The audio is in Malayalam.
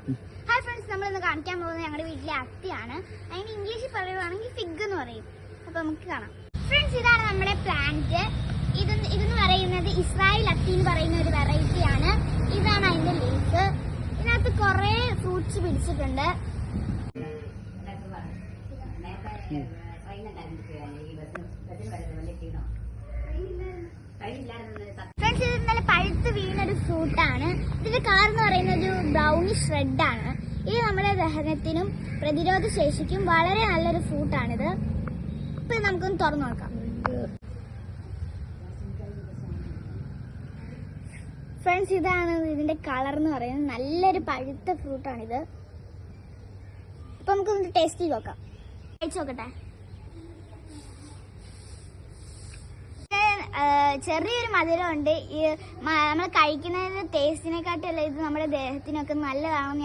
ഹായ് ഫ്രണ്ട്സ്, നമ്മൾ ഇന്ന് കാണിക്കാൻ പോകുന്നത് ഞങ്ങളുടെ വീട്ടിലെ അത്തിയാണ്. അതിന് ഇംഗ്ലീഷിൽ പറയുവാണെങ്കിൽ ഫിഗ് എന്ന് പറയും. അപ്പൊ നമുക്ക് കാണാം. ഫ്രണ്ട്സ്, ഇതാണ് നമ്മുടെ പ്ലാന്റ്. ഇതെന്ന് പറയുന്നത് ഇസ്രായേൽ അത്തി എന്ന് പറയുന്ന ഒരു വെറൈറ്റി ആണ്. ഇതാണ് അതിന്റെ ലീഫ്. ഇതിനകത്ത് കുറെ ഫ്രൂട്ട്സ് പിടിച്ചിട്ടുണ്ട്. ഫ്രണ്ട്സ്, ഇത് നല്ല പഴുത്ത് വീണൊരു ഫ്രൂട്ടാണ്. ഇതിന്റെ കളർ എന്ന് പറയുന്നത് ഒരു ബ്രൗണിഷ് റെഡ് ആണ്. ഇത് നമ്മുടെ ദഹനത്തിനും പ്രതിരോധ ശേഷിക്കും വളരെ നല്ലൊരു ഫ്രൂട്ടാണിത്. ഇപ്പൊ നമുക്കൊന്ന് തുറന്നു നോക്കാം. ഫ്രണ്ട്സ്, ഇതാണ് ഇതിന്റെ കളർ എന്ന് പറയുന്നത്. നല്ലൊരു പഴുത്ത ഫ്രൂട്ടാണിത്. ഇപ്പൊ നമുക്കൊന്ന് ടേസ്റ്റ് ചെയ്ത് നോക്കാം. കഴിച്ചു നോക്കട്ടെ. ചെറിയൊരു മധുരമുണ്ട്. നമ്മൾ കഴിക്കുന്നതിന്റെ ടേസ്റ്റിനെക്കാട്ടിയല്ല ഇത് നമ്മുടെ ദേഹത്തിനൊക്കെ നല്ലതാണെന്ന്